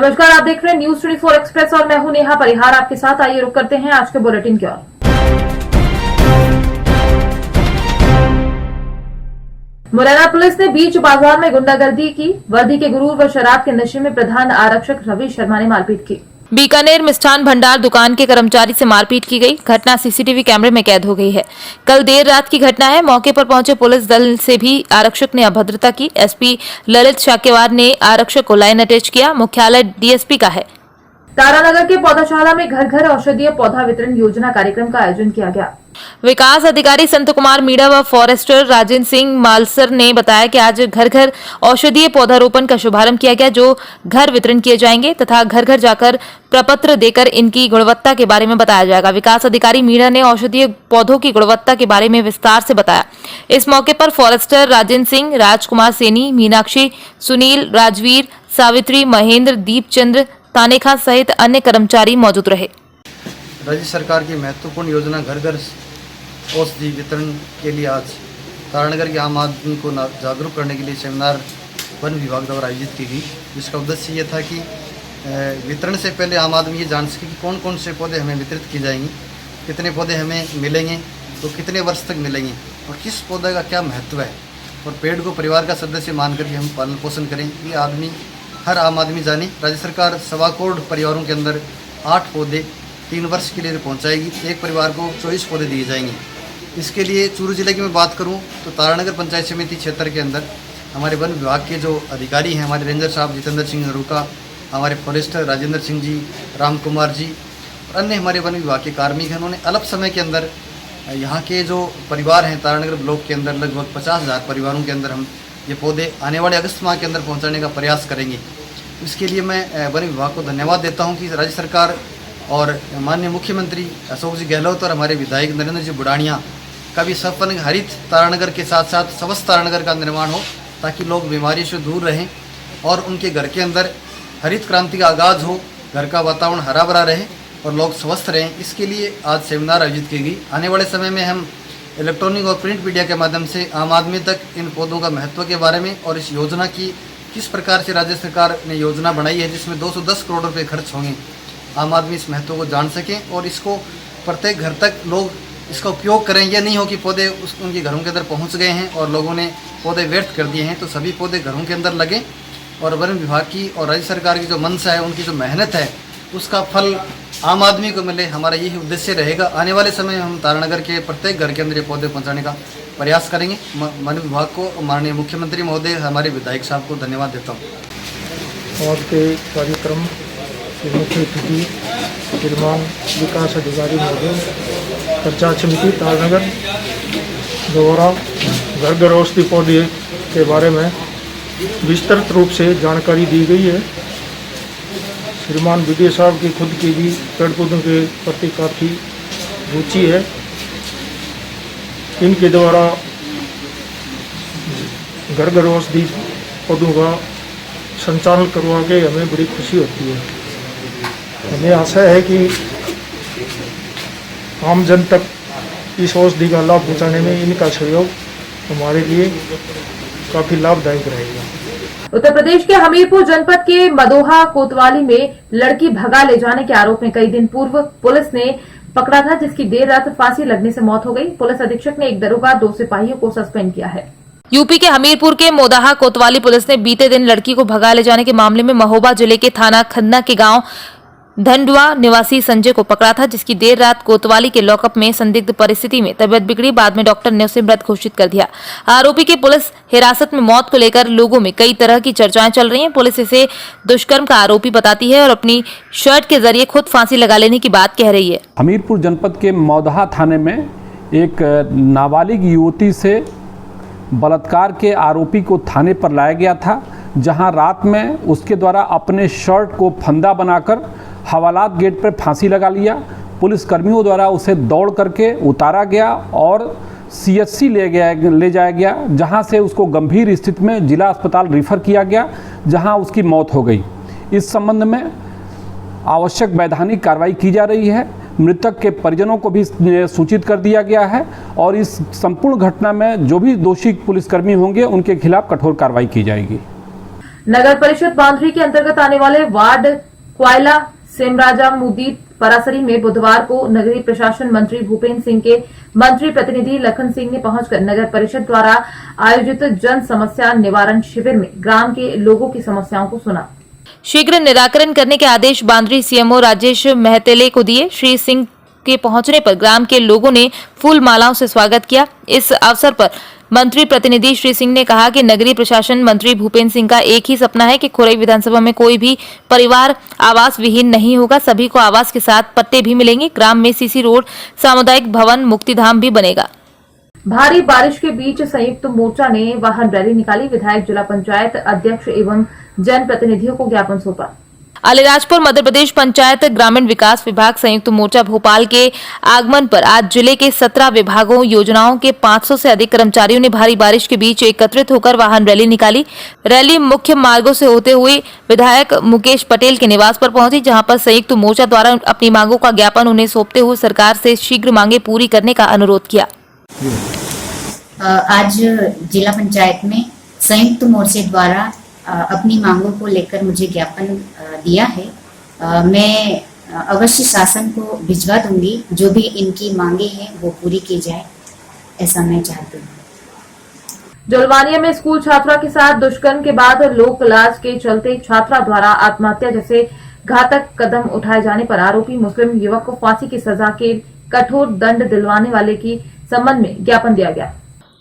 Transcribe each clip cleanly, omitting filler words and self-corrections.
नमस्कार, आप देख रहे हैं न्यूज 24 एक्सप्रेस और मैं हूं नेहा परिहार आपके साथ। आइए रुक करते हैं आज के बुलेटिन की ओर। मुरैना पुलिस ने बीच बाजार में गुंडागर्दी की। वर्दी के गुरूर व शराब के नशे में प्रधान आरक्षक रवि शर्मा ने मारपीट की। बीकानेर मिष्ठान भंडार दुकान के कर्मचारी से मारपीट की गई। घटना सीसीटीवी कैमरे में कैद हो गई है। कल देर रात की घटना है। मौके पर पहुंचे पुलिस दल से भी आरक्षक ने अभद्रता की। एसपी ललित शाकेवार ने आरक्षक को लाइन अटैच किया। मुख्यालय डीएसपी का है। तारानगर के पौधाशाला में घर घर औषधीय पौधा वितरण योजना कार्यक्रम का आयोजन किया गया। विकास अधिकारी संत कुमार मीणा व फॉरेस्टर राजेंद्र सिंह मालसर ने बताया कि आज घर घर औषधीय पौधारोपण का शुभारंभ किया गया, जो घर वितरण किए जाएंगे तथा घर घर जाकर प्रपत्र देकर इनकी गुणवत्ता के बारे में बताया जाएगा। विकास अधिकारी मीणा ने औषधीय पौधों की गुणवत्ता के बारे में विस्तार से बताया। इस मौके पर फॉरेस्टर राजेंद्र सिंह, राजकुमार सेनी, मीनाक्षी, सुनील, राजवीर, सावित्री, महेंद्र, दीपचंद्र, तानेखा सहित अन्य कर्मचारी मौजूद रहे। राज्य सरकार की महत्वपूर्ण योजना घर घर औषधि वितरण के लिए आज तारानगर के आम आदमी को जागरूक करने के लिए सेमिनार वन विभाग द्वारा आयोजित की गई, जिसका उद्देश्य ये था कि वितरण से पहले आम आदमी ये जान सके कि कौन कौन से पौधे हमें वितरित किए जाएंगे, कितने पौधे हमें मिलेंगे, तो कितने वर्ष तक मिलेंगे और किस पौधे का क्या महत्व है, और पेड़ को परिवार का सदस्य मान करके हम पालन पोषण करें। ये हर आम आदमी जाने। राज्य सरकार 1.25 करोड़ परिवारों के अंदर 8 पौधे 3 वर्ष के लिए पहुंचाएगी। एक परिवार को 24 पौधे दिए जाएंगे। इसके लिए चूरू जिले की मैं बात करूं तो तारानगर पंचायत समिति क्षेत्र के अंदर हमारे वन विभाग के जो अधिकारी हैं, हमारे रेंजर साहब जितेंद्र सिंह नरूका, हमारे फॉरेस्टर राजेंद्र सिंह जी, राम कुमार जी और अन्य हमारे वन विभाग के कार्मिक हैं। उन्होंने अल्प समय के अंदर यहाँ के जो परिवार हैं तारानगर ब्लॉक के अंदर लगभग 50,000 परिवारों के अंदर हम ये पौधे आने वाले अगस्त माह के अंदर पहुँचाने का प्रयास करेंगे। इसके लिए मैं वन विभाग को धन्यवाद देता हूँ कि राज्य सरकार और माननीय मुख्यमंत्री अशोक जी गहलोत और हमारे विधायक नरेंद्र जी बुढ़ानिया का भी सपन हरित तारानगर के साथ साथ स्वस्थ तारानगर का निर्माण हो, ताकि लोग बीमारियों से दूर रहें और उनके घर के अंदर हरित क्रांति का आगाज़ हो, घर का वातावरण हरा भरा रहे और लोग स्वस्थ रहें। इसके लिए आज सेमिनार आयोजित की गई। आने वाले समय में हम इलेक्ट्रॉनिक और प्रिंट मीडिया के माध्यम से आम आदमी तक इन पौधों का महत्व के बारे में और इस योजना की किस प्रकार से राज्य सरकार ने योजना बनाई है जिसमें 210 करोड़ रुपए खर्च होंगे, आम आदमी इस महत्व को जान सकें और इसको प्रत्येक घर तक लोग इसका उपयोग करें। यह नहीं हो कि पौधे उनके घरों के अंदर पहुंच गए हैं और लोगों ने पौधे व्यर्थ कर दिए हैं, तो सभी पौधे घरों के अंदर लगें और वन विभाग की और राज्य सरकार की जो मंशा है, उनकी जो मेहनत है, उसका फल आम आदमी को मिले। हमारा यही उद्देश्य रहेगा। आने वाले समय में हम तारानगर के प्रत्येक घर के अंदर ये पौधे पहुँचाने का प्रयास करेंगे। वन विभाग को, माननीय मुख्यमंत्री महोदय, हमारे विधायक साहब को धन्यवाद देता हूँ। आज के कार्यक्रम के मुख्य अतिथि श्रीमान विकास अधिकारी महोदय, पंचायत समिति तारानगर द्वारा घर घर औषधि पौधे के बारे में विस्तृत रूप से जानकारी दी गई है। श्रीमान विजय साहब की खुद की भी पेड़ पौधों के प्रति काफ़ी रुचि है। इनके द्वारा घर घर औषधि पौधों का संचालन करवा के हमें बड़ी खुशी होती है। हमें आशा है कि आम जन तक इस औषधि का लाभ पहुँचाने में इनका सहयोग हमारे लिए काफ़ी लाभदायक रहेगा। उत्तर प्रदेश के हमीरपुर जनपद के मदोहा कोतवाली में लड़की भगा ले जाने के आरोप में कई दिन पूर्व पुलिस ने पकड़ा था, जिसकी देर रात फांसी लगने से मौत हो गई। पुलिस अधीक्षक ने एक दरोगा 2 सिपाहियों को सस्पेंड किया है। यूपी के हमीरपुर के मोदाहा कोतवाली पुलिस ने बीते दिन लड़की को भगा ले जाने के मामले में महोबा जिले के थाना खन्ना के गांव धंडुआ निवासी संजय को पकड़ा था, जिसकी देर रात कोतवाली के लॉकअप में संदिग्ध परिस्थिति में तबियत बिगड़ी। बाद में डॉक्टर ने उसे मृत घोषित कर दिया। आरोपी की पुलिस हिरासत में मौत को लेकर लोगों में कई तरह की चर्चाएं चल रही हैं। पुलिस इसे दुष्कर्म का आरोपी बताती है और अपनी शर्ट के जरिए खुद फांसी लगा लेने की बात कह रही है। हमीरपुर जनपद के मौदहा थाने में एक नाबालिग युवती से बलात्कार के आरोपी को थाने पर लाया गया था, जहां रात में उसके द्वारा अपने शर्ट को फंदा बनाकर हवालात गेट पर फांसी लगा लिया। पुलिस कर्मियों द्वारा उसे दौड़ करके उतारा गया और सीएचसी ले जाया गया, जहां से उसको गंभीर स्थिति में जिला अस्पताल रेफर किया गया, जहां उसकी मौत हो गई। इस संबंध में आवश्यक वैधानिक कार्रवाई की जा रही है। मृतक के परिजनों को भी सूचित कर दिया गया है और इस संपूर्ण घटना में जो भी दोषी पुलिसकर्मी होंगे उनके खिलाफ कठोर कार्रवाई की जाएगी। नगर परिषद बाउंड्री के अंतर्गत आने वाले वार्ड क्वायला, सेमराजा, मुदीर, परासरी में बुधवार को नगरीय प्रशासन मंत्री भूपेंद्र सिंह के मंत्री प्रतिनिधि लखन सिंह ने पहुंचकर नगर परिषद द्वारा आयोजित जन समस्या निवारण शिविर में ग्राम के लोगों की समस्याओं को सुना। शीघ्र निराकरण करने के आदेश बांद्री सीएमओ राजेश मेहतेले को दिए। श्री सिंह के पहुंचने पर ग्राम के लोगों ने फूल मालाओं से स्वागत किया। इस अवसर पर मंत्री प्रतिनिधि श्री सिंह ने कहा कि नगरीय प्रशासन मंत्री भूपेंद्र सिंह का एक ही सपना है कि खुरई विधानसभा में कोई भी परिवार आवास विहीन नहीं होगा, सभी को आवास के साथ पट्टे भी मिलेंगे। ग्राम में सीसी रोड, सामुदायिक भवन, मुक्तिधाम भी बनेगा। भारी बारिश के बीच संयुक्त मोर्चा ने वाहन रैली निकाली। विधायक, जिला पंचायत अध्यक्ष एवं जनप्रतिनिधियों को ज्ञापन सौंपा। अलीराजपुर मध्य प्रदेश पंचायत ग्रामीण विकास विभाग संयुक्त मोर्चा भोपाल के आगमन पर आज जिले के 17 विभागों योजनाओं के 500 से अधिक कर्मचारियों ने भारी बारिश के बीच एकत्रित होकर वाहन रैली निकाली। रैली मुख्य मार्गों से होते हुए विधायक मुकेश पटेल के निवास पर पहुंची, जहां पर संयुक्त मोर्चा द्वारा अपनी मांगों का ज्ञापन उन्हें सौंपते हुए सरकार से शीघ्र मांगे पूरी करने का अनुरोध किया। आज जिला पंचायत में संयुक्त मोर्चे द्वारा अपनी मांगों को लेकर मुझे ज्ञापन दिया है। मैं अवश्य शासन को भिजवा दूंगी, जो भी इनकी मांगे हैं वो पूरी की जाए, ऐसा मैं चाहती हूँ। जुलवानिया में स्कूल छात्रा के साथ दुष्कर्म के बाद लोक लाज के चलते छात्रा द्वारा आत्महत्या जैसे घातक कदम उठाए जाने पर आरोपी मुस्लिम युवक को फांसी की सजा के कठोर दंड दिलवाने वाले की संबंध में ज्ञापन दिया गया।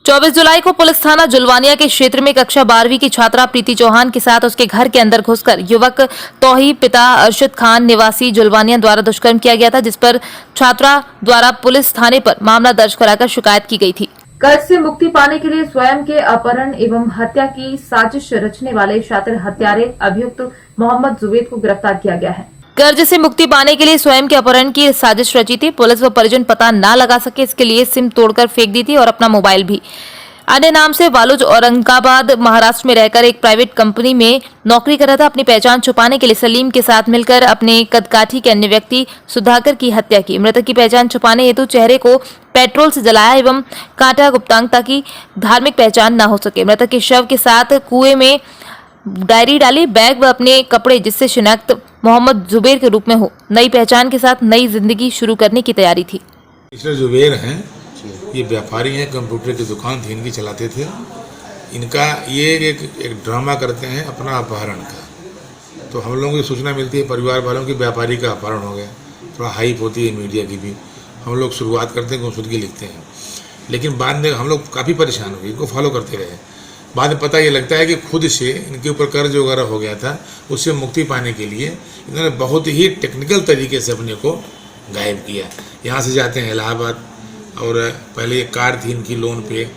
24 जुलाई को पुलिस थाना जुलवानिया के क्षेत्र में कक्षा 12वीं की छात्रा प्रीति चौहान के साथ उसके घर के अंदर घुसकर युवक तौहीब पिता अरशद खान निवासी जुलवानिया द्वारा दुष्कर्म किया गया था, जिस पर छात्रा द्वारा पुलिस थाने पर मामला दर्ज कराकर शिकायत की गई थी। कर्ज से मुक्ति पाने के लिए स्वयं के अपहरण एवं हत्या की साजिश रचने वाले शातिर हत्यारे अभियुक्त मोहम्मद जुबैर को गिरफ्तार किया गया है। कर्ज से मुक्ति पाने के लिए स्वयं के अपहरण की साजिश रची थी। पुलिस व परिजन पता न लगा सके, इसके लिए सिम तोड़कर फेंक दी थी और अपना मोबाइल भी। अन्य नाम से वालुज औरंगाबाद महाराष्ट्र में रहकर एक प्राइवेट कंपनी में नौकरी कर रहा था। अपनी पहचान छुपाने के लिए सलीम के साथ मिलकर अपने कदकाठी के अन्य व्यक्ति सुधाकर की हत्या की। मृतक की पहचान छुपाने हेतु चेहरे को पेट्रोल से जलाया एवं काटा गुप्तांग ताकि धार्मिक पहचान न हो सके। मृतक के शव के साथ कुएं में डायरी डाली, बैग व अपने कपड़े, जिससे शिनाख्त मोहम्मद जुबैर के रूप में हो। नई पहचान के साथ नई जिंदगी शुरू करने की तैयारी थी। मिस्टर जुबैर हैं, ये व्यापारी हैं, कंप्यूटर की दुकान थी इनकी, चलाते थे। इनका ये एक ड्रामा करते हैं अपना अपहरण का। तो हम लोगों को सूचना मिलती है परिवार वालों की व्यापारी का अपहरण हो गया। थोड़ा हाइप होती है मीडिया की भी, हम लोग शुरुआत करते हैं, गुमशुदगी लिखते हैं, लेकिन बाद में हम लोग काफ़ी परेशान हो गए, इनको फॉलो करते रहे। बाद में पता ये लगता है कि खुद से इनके ऊपर कर्ज वगैरह हो गया था, उससे मुक्ति पाने के लिए इन्होंने बहुत ही टेक्निकल तरीके से अपने को गायब किया। यहाँ से जाते हैं इलाहाबाद, और पहले एक कार थी इनकी लोन पे,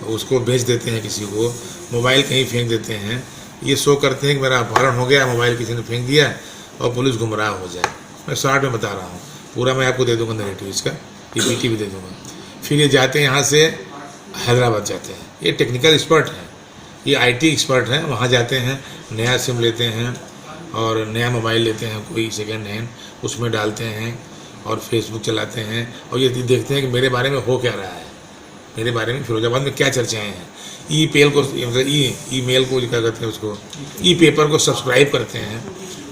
उसको बेच देते हैं किसी को, मोबाइल कहीं फेंक देते हैं। ये शो करते हैं कि मेरा अपहरण हो गया, मोबाइल किसी ने फेंक दिया और पुलिस गुमराह हो जाए। मैं शॉर्ट में बता रहा हूँ, पूरा मैं आपको दे दूँगा नैरेटिव इसका, पीपीटी भी दे दूँगा। फिर ये जाते हैं यहाँ से हैदराबाद जाते हैं। ये टेक्निकल एक्सपर्ट हैं, ये आईटी एक्सपर्ट हैं। वहाँ जाते हैं, नया सिम लेते हैं और नया मोबाइल लेते हैं, कोई सेकेंड हैंड, उसमें डालते हैं और फेसबुक चलाते हैं और ये देखते हैं कि मेरे बारे में हो क्या रहा है, मेरे बारे में फिरोजाबाद में क्या चर्चाएं हैं। ईमेल को क्या कहते हैं उसको, ई पेपर को सब्सक्राइब करते हैं,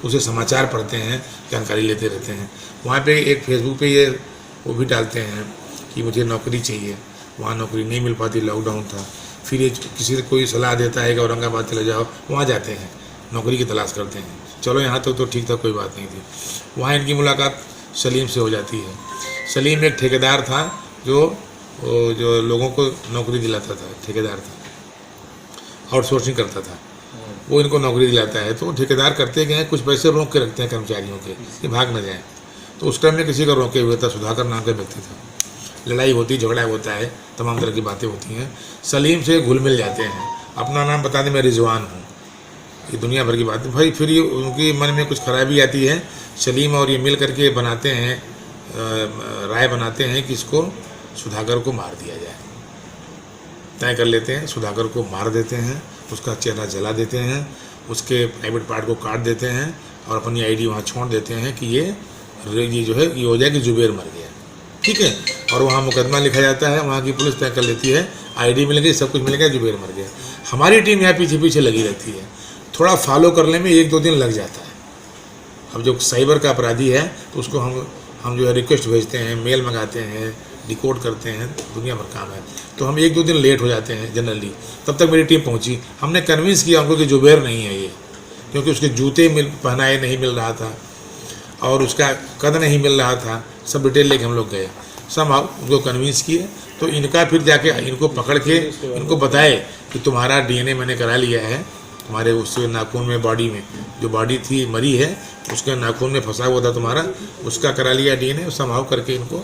उसे समाचार पढ़ते हैं, जानकारी लेते रहते हैं। वहाँ पे एक फेसबुक पे ये वो भी डालते हैं कि मुझे नौकरी चाहिए, वहाँ नौकरी नहीं मिल पाती, लॉकडाउन था। फिर ये किसी से कोई सलाह देता है कि औरंगाबाद चले जाओ, वहाँ जाते हैं, नौकरी की तलाश करते हैं। चलो यहाँ तक तो ठीक था, कोई बात नहीं थी। वहाँ इनकी मुलाकात सलीम से हो जाती है। सलीम एक ठेकेदार था जो लोगों को नौकरी दिलाता था, ठेकेदार था, आउटसोर्सिंग करता था, वो इनको नौकरी दिलाता है। तो ठेकेदार करते गए, कुछ पैसे रोक के रखते हैं कर्मचारियों के कि भाग न जाएँ। तो उस टाइम में किसी को रोके हुए था, सुधाकर नाम का व्यक्ति था। लड़ाई होती, झगड़ा होता है, तमाम तरह की बातें होती हैं। सलीम से घुल मिल जाते हैं, अपना नाम बता दें, मैं रिजवान हूँ, ये दुनिया भर की बात है भाई। फिर ये उनके मन में कुछ खराबी आती है, सलीम और ये मिल करके बनाते हैं, राय बनाते हैं कि इसको सुधाकर को मार दिया जाए। तय कर लेते हैं, सुधाकर को मार देते हैं, उसका चेहरा जला देते हैं, उसके प्राइवेट पार्ट को काट देते हैं और अपनी आईडी वहाँ छोड़ देते हैं कि ये जो है ये हो जाए कि जुबैर मर गया, ठीक है। और वहाँ मुकदमा लिखा जाता है, वहाँ की पुलिस तय कर लेती है, आईडी मिल गई, सब कुछ मिल गया, जुबैर मर गया। हमारी टीम यहाँ पीछे पीछे लगी रहती है, थोड़ा फॉलो करने में 1-2 दिन लग जाता है। अब जो साइबर का अपराधी है तो उसको हम जो है रिक्वेस्ट भेजते हैं, मेल मंगाते हैं, डिकोड करते हैं, दुनिया भर काम है, तो हम 1-2 दिन लेट हो जाते हैं जनरली। तब तक मेरी टीम पहुंची, हमने कन्विंस किया उनको कि जुबैर नहीं है ये, क्योंकि उसके जूते पहनाए नहीं मिल रहा था और उसका कद नहीं मिल रहा था, सब डिटेल लेके हम लोग गए, सब उनको कन्विंस किए। तो इनका फिर जाके इनको पकड़ के इनको बताए कि तुम्हारा डीएनए मैंने करा लिया है, तुम्हारे उस नाखून में, बॉडी में जो बॉडी थी मरी है उसके नाखून में फंसा हुआ था तुम्हारा, उसका करा लिया डीएनए, संभाव करके इनको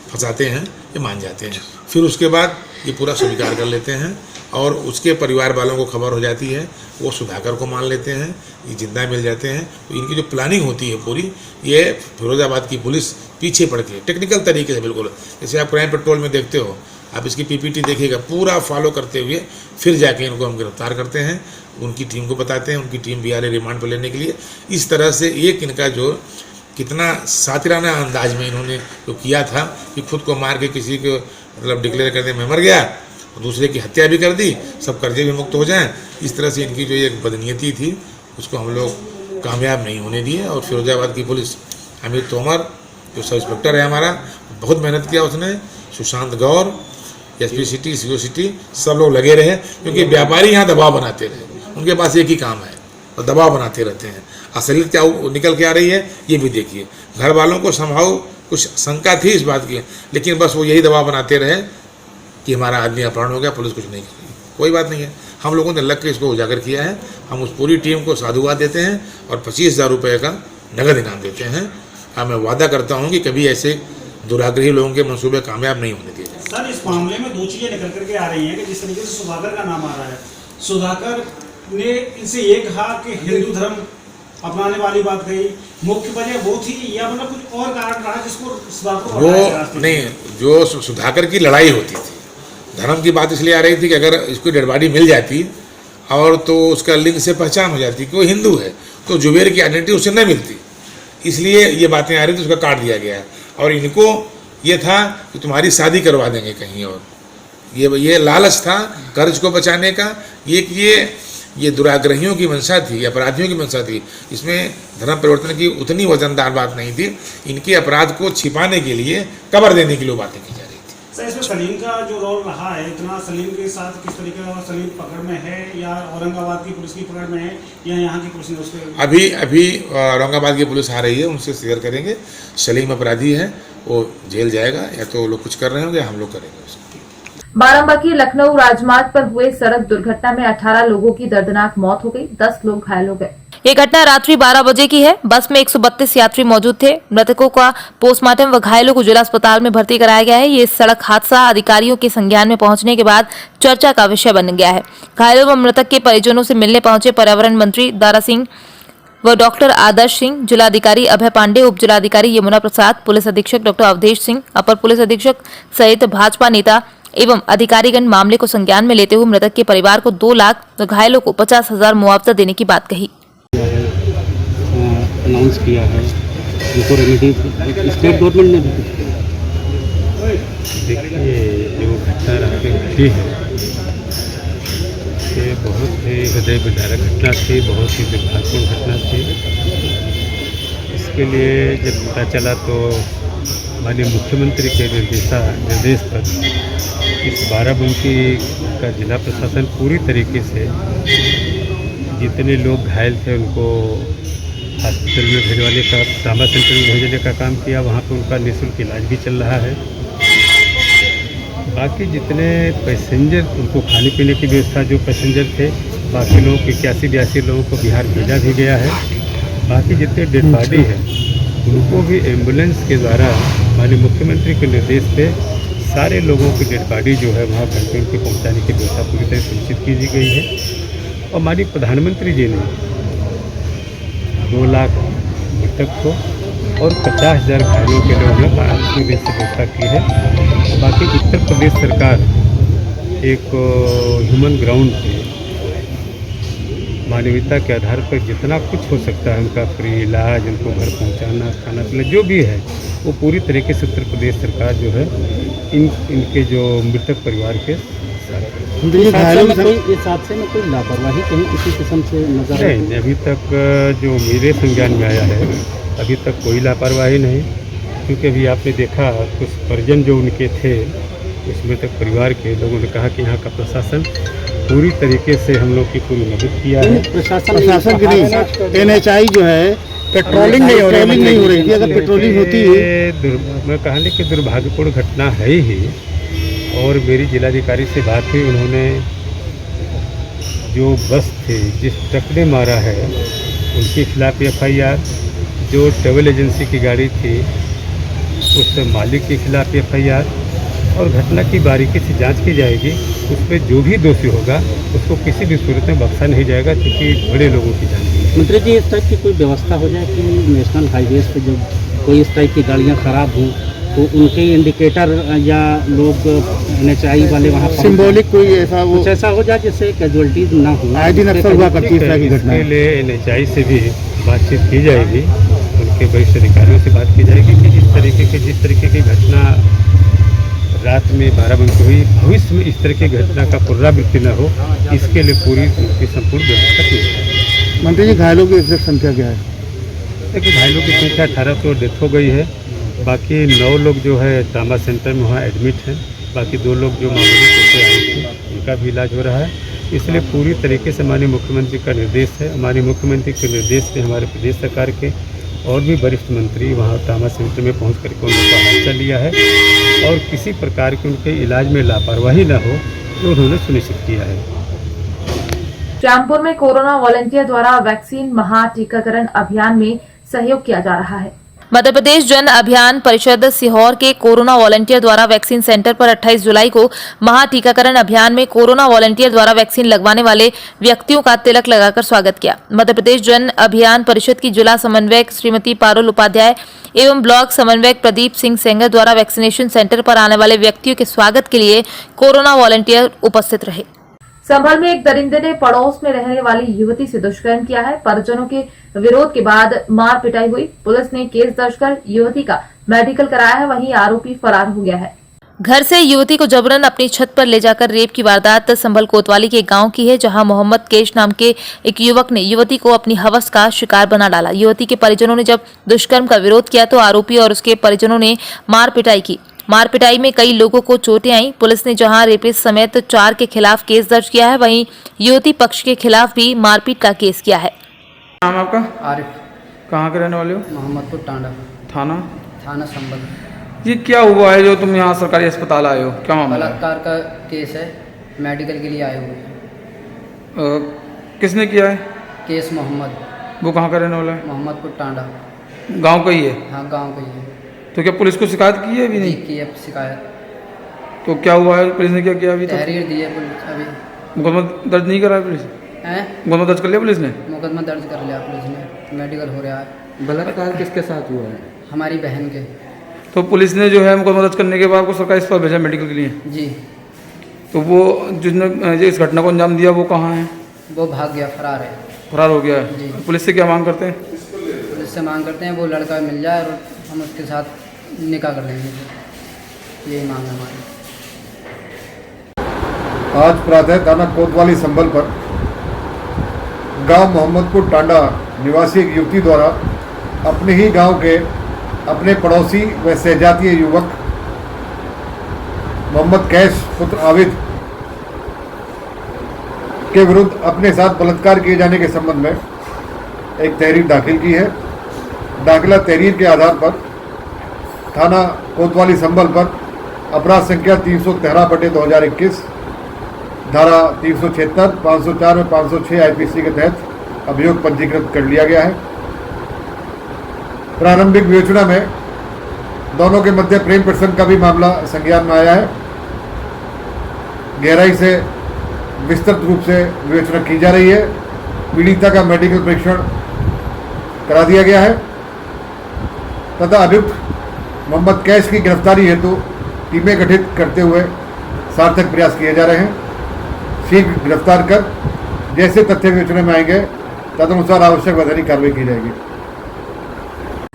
फंसाते हैं, ये मान जाते हैं। फिर उसके बाद ये पूरा स्वीकार कर लेते हैं और उसके परिवार वालों को खबर हो जाती है, वो सुधाकर को मान लेते हैं, ये जिंदा मिल जाते हैं। तो इनकी जो प्लानिंग होती है पूरी, ये फिरोजाबाद की पुलिस पीछे पड़ के टेक्निकल तरीके से, बिल्कुल जैसे आप क्राइम पेट्रोल में देखते हो, आप इसकी पीपीटी देखिएगा, पूरा फॉलो करते हुए फिर जाके इनको हम गिरफ्तार करते हैं, उनकी टीम को बताते हैं, उनकी टीम BRA रिमांड पर लेने के लिए। इस तरह से एक इनका जो कितना सातिराना अंदाज में इन्होंने जो किया था कि खुद को मार के किसी को मतलब डिक्लेयर कर दे मैं मर गया, दूसरे की हत्या भी कर दी, सब कर्जे भी मुक्त हो जाएं, इस तरह से इनकी जो एक बदनीयती थी उसको हम लोग कामयाब नहीं होने दिए। और फिरोजाबाद की पुलिस, अमित तोमर जो सब इंस्पेक्टर है हमारा, बहुत मेहनत किया उसने, सुशांत गौर, SP सिटी, CO सिटी, सब लोग लगे रहे, क्योंकि व्यापारी यहाँ दबाव बनाते रहे, उनके पास एक ही काम है और दबाव बनाते रहते हैं। असलियत क्या निकल के आ रही है ये भी देखिए। घर वालों को संभव कुछ शंका थी इस बात की, लेकिन बस वो यही दबाव बनाते रहे कि हमारा आदमी अपहरण हो गया, पुलिस कुछ नहीं करेगी। कोई बात नहीं है, हम लोगों ने लग के इसको उजागर किया है। हम उस पूरी टीम को साधुवाद देते हैं और 25,000 रुपये का नगद इनाम देते हैं। मैं वादा करता हूँ कि कभी ऐसे दुराग्रही लोगों के मंसूबे कामयाब नहीं होने दिए जाएंगे। सर, इस मामले में 2 चीजें निकल करके आ रही हैं कि जिस तरीके से सुधाकर का नाम आ रहा है, सुधाकर ने इनसे ये कहा कि हिंदू धर्म अपनाने वाली बात कही, मुख्य वजह वो थी या मतलब कुछ और कारण रहा जिसको सुधाकर वो नहीं, जो सुधाकर की लड़ाई होती थी, धर्म की बात इसलिए आ रही थी कि अगर इसको डेड बॉडी मिल जाती और तो उसका लिंग से पहचान हो जाती कि वो हिंदू है, तो जुबैर की आइडेंटिटी उससे नहीं मिलती, इसलिए ये बातें आ रही थी, उसका काट दिया गया। और इनको ये था कि तुम्हारी शादी करवा देंगे कहीं और, ये लालच था कर्ज को बचाने का। ये दुराग्रहियों की मंशा थी, अपराधियों की मंशा थी। इसमें धर्म परिवर्तन की उतनी वजनदार बात नहीं थी, इनके अपराध को छिपाने के लिए, कवर देने के लिए बातें की जा रही थी। सर, इसमें सलीम का जो रोल रहा है, इतना सलीम के साथ किस तरीके का सलीम पकड़ में है या औरंगाबाद की पुलिस की पकड़ में है या यहाँ की पुलिस ने उसके अभी औरंगाबाद की पुलिस आ रही है, उनसे शेयर करेंगे। सलीम अपराधी है, वो जेल जाएगा, या तो लोग कुछ कर रहे होंगे, हम लोग करेंगे उसको। बाराबंकी लखनऊ राजमार्ग पर हुए सड़क दुर्घटना में 18 लोगों की दर्दनाक मौत हो गई, 10 लोग घायल हो गए। ये घटना रात्रि 12 बजे की है। बस में 132 यात्री मौजूद थे। मृतकों का पोस्टमार्टम व घायलों को जिला अस्पताल में भर्ती कराया गया है। ये सड़क हादसा अधिकारियों के संज्ञान में पहुंचने के बाद चर्चा का विषय बन गया है। घायलों व मृतक के परिजनों से मिलने पहुंचे पर्यावरण मंत्री दारा सिंह व डॉक्टर आदर्श सिंह, जिलाधिकारी अभय पांडे, उप जिलाधिकारी यमुना प्रसाद, पुलिस अधीक्षक डॉक्टर अवधेश सिंह, अपर पुलिस अधीक्षक सहित भाजपा नेता एवं अधिकारीगण मामले को संज्ञान में लेते हुए मृतक के परिवार को 2 लाख तो घायलों को 50,000 मुआवजा देने की बात कही। अनाउंस किया है, इनको रेमेडी स्टेट गवर्नमेंट ने देखिए जो घटना घटी है ये बहुत ही हृदय विदारक घटना थी, बहुत ही दुर्भाग्यपूर्ण घटना थी। इसके लिए जब पता चला तो माननीय मुख्यमंत्री के निर्देश पर इस बाराबंकी का जिला प्रशासन पूरी तरीके से जितने लोग घायल थे उनको हॉस्पिटल में भिजवाने का, ट्रामा सेंटर में भेजने का काम किया। वहाँ पर उनका निःशुल्क इलाज भी चल रहा है। बाकी जितने पैसेंजर, उनको खाने पीने की व्यवस्था, जो पैसेंजर थे, बाकी लोगों को 81-82 लोगों को बिहार भेजा भी गया है। बाकी जितने डेड बॉडी है उनको भी एम्बुलेंस के द्वारा माननीय मुख्यमंत्री के निर्देश पे सारे लोगों की डेड बॉडी जो है वहाँ घर पे पहुँचाने की व्यवस्था पूरी तरह सुनिश्चित की गई है। और माननीय प्रधानमंत्री जी ने 2 लाख मृतक को और 50,000 घायलों के लिए उन्हें आर्थिक देश से व्यवस्था की है। बाकी उत्तर प्रदेश सरकार एक ह्यूमन ग्राउंड पे मानवीयता के आधार पर जितना कुछ हो सकता है उनका फ्री इलाज, उनको घर पहुंचाना, खाना पीना जो भी है वो पूरी तरीके से उत्तर प्रदेश सरकार जो है इनके जो मृतक परिवार के साथ इस हादसे में कोई लापरवाही कहीं किसी किस्म से नजर नहीं, अभी तक जो मेरे संज्ञान में आया है अभी तक कोई लापरवाही नहीं, क्योंकि अभी आपने देखा कुछ परिजन जो उनके थे उसमें तक परिवार के लोगों ने कहा कि यहाँ का प्रशासन पूरी तरीके से हम लोग की पूरी मदद किया है। प्रशासन की नहीं, NHI जो है पेट्रोलिंग नहीं हो रही थी। अगर पेट्रोलिंग होती है मैं कहने की दुर्भाग्यपूर्ण घटना है ही। और मेरी जिलाधिकारी से बात हुई, उन्होंने जो बस थे जिस ट्रक ने मारा है उनके खिलाफ FIR, जो ट्रेवल एजेंसी की गाड़ी थी उस मालिक के खिलाफ FIR, और घटना की बारीकी से जांच की जाएगी। उसमें जो भी दोषी होगा उसको किसी भी सूरत में बख्शा नहीं जाएगा, क्योंकि बड़े लोगों की जान है। मंत्री जी, इस टाइप की कोई व्यवस्था हो जाए कि नेशनल हाईवेज पे जब कोई इस टाइप की गाड़ियाँ खराब हों तो उनके इंडिकेटर या लोग NHI वाले वहाँ सिंबॉलिक कोई ऐसा वो कुछ ऐसा हो जाए जिससे कैजुअलिटीज ना हो। आए दिन अक्सर हुआ करती है इस तरह की घटना। इसके लिए NHI से भी बातचीत की जाएगी, उनके वरिष्ठ अधिकारियों से बात की जाएगी कि जिस तरीके की घटना रात में 12 बजे हुई, भविष्य में इस तरह की घटना का पुनरावृत्ति न हो, इसके लिए पूरी संपूर्ण व्यवस्था की जाए। मंत्री जी, घायलों की एग्जैक्ट संख्या क्या है? देखिए, घायलों की संख्या 18 तो डेथ हो गई है, बाकी 9 लोग जो है ट्रामा सेंटर में वहाँ एडमिट हैं, बाकी 2 लोग जो मामूली तौर पे आए थे उनका भी इलाज हो रहा है। इसलिए पूरी तरीके से माननीय मुख्यमंत्री का निर्देश है, हमारे मुख्यमंत्री के निर्देश पे हमारे प्रदेश सरकार के और भी वरिष्ठ मंत्री वहाँ ट्रामा सेंटर में पहुँच करके उनका हादसा लिया है, और किसी प्रकार के उनके इलाज में लापरवाही न हो तो उन्होंने सुनिश्चित किया है। श्यामपुर में कोरोना वॉलंटियर द्वारा वैक्सीन महा टीकाकरण अभियान में सहयोग किया जा रहा है। मध्य प्रदेश जन अभियान परिषद सीहोर के कोरोना वॉलंटियर द्वारा वैक्सीन सेंटर पर 28 जुलाई को महा टीकाकरण अभियान में कोरोना वॉलंटियर द्वारा वैक्सीन लगवाने वाले व्यक्तियों का तिलक लगाकर स्वागत किया। मध्य प्रदेश जन अभियान परिषद की जिला समन्वयक श्रीमती पारुल उपाध्याय एवं ब्लॉक समन्वयक प्रदीप सिंह सेंगर द्वारा वैक्सीनेशन सेंटर पर आने वाले व्यक्तियों के स्वागत के लिए कोरोना वॉलंटियर उपस्थित रहे। संभल में एक दरिंदे ने पड़ोस में रहने वाली युवती से दुष्कर्म किया है। परिजनों के विरोध के बाद मार पिटाई हुई। पुलिस ने केस दर्ज कर युवती का मेडिकल कराया है, वहीं आरोपी फरार हो गया है। घर से युवती को जबरन अपनी छत पर ले जाकर रेप की वारदात संभल कोतवाली के गांव की है, जहां मोहम्मद केश नाम के एक युवक ने युवती को अपनी हवस का शिकार बना डाला। युवती के परिजनों ने जब दुष्कर्म का विरोध किया तो आरोपी और उसके परिजनों ने मार पिटाई की। मार पिटाई में कई लोगों को चोटें आई। पुलिस ने जहां रेपिस्ट समेत 4 के खिलाफ केस दर्ज किया है, वहीं युवती पक्ष के खिलाफ भी मारपीट का केस किया है। नाम आपका? आरिफ। कहाँ के रहने वाले हो? मोहम्मदपुर टांडा, थाना संभल। ये क्या हुआ है जो तुम यहाँ सरकारी अस्पताल आए हो, क्या मामला है? बलात्कार का केस है, मेडिकल के लिए आए हुए हैं। किसने किया है केस? मोहम्मद। वो कहाँ का रहने वाला है? मोहम्मदपुर टांडा। गांव का ही है? हाँ, गांव का ही है। तो क्या पुलिस को शिकायत की है अभी? नहीं की है शिकायत। तो क्या हुआ है, पुलिस ने क्या किया अभी? तहरीर दी है पुलिस। अभी मुकदमा दर्ज नहीं करा है पुलिस? मुकदमा दर्ज कर लिया पुलिस ने? मुकदमा दर्ज कर लिया पुलिस ने, मेडिकल हो रहा है। बलात्कार किसके साथ हुआ है? हमारी बहन के। तो पुलिस ने जो है मुकदमा दर्ज करने के बाद आपको सरकारी अस्पताल भेजा मेडिकल के लिए? जी। तो वो जिसने इस घटना को अंजाम दिया वो कहाँ है? वो भाग गया, फरार है। फरार हो गया है? जी। पुलिस से क्या मांग करते हैं? पुलिस से मांग करते हैं वो लड़का मिल जाए और हम उसके साथ निकाह कर लेंगे, यही मांग है हमारी। आज प्रातः थाना कोतवाली संभल पर गांव मोहम्मदपुर टांडा निवासी एक युवती द्वारा अपने ही गांव के अपने पड़ोसी व सहजातीय युवक मोहम्मद कैश पुत्र आविद के विरुद्ध अपने साथ बलात्कार किए जाने के संबंध में एक तहरीर दाखिल की है। दाखिला तहरीर के आधार पर थाना कोतवाली संभल पर अपराध संख्या 313/2021 धारा 376, 504 व 506 IPC के तहत अभियोग पंजीकृत कर लिया गया है। प्रारंभिक विवेचना में दोनों के मध्य प्रेम प्रसंग का भी मामला संज्ञान में आया है। गहराई से विस्तृत रूप से विवेचना की जा रही है। पीड़िता का मेडिकल परीक्षण करा दिया गया है तथा अभियुक्त मोहम्मद कैश की गिरफ्तारी हेतु टीमें गठित करते हुए सार्थक प्रयास किए जा रहे हैं। शीघ्र गिरफ्तार कर जैसे तथ्य विवेचना में आएंगे तदनुसार आवश्यक वैधानिक कार्रवाई की जाएगी।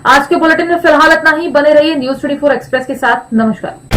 आज के बुलेटिन में फिलहाल इतना ही। बने रहिए न्यूज़ 24 एक्सप्रेस के साथ। नमस्कार।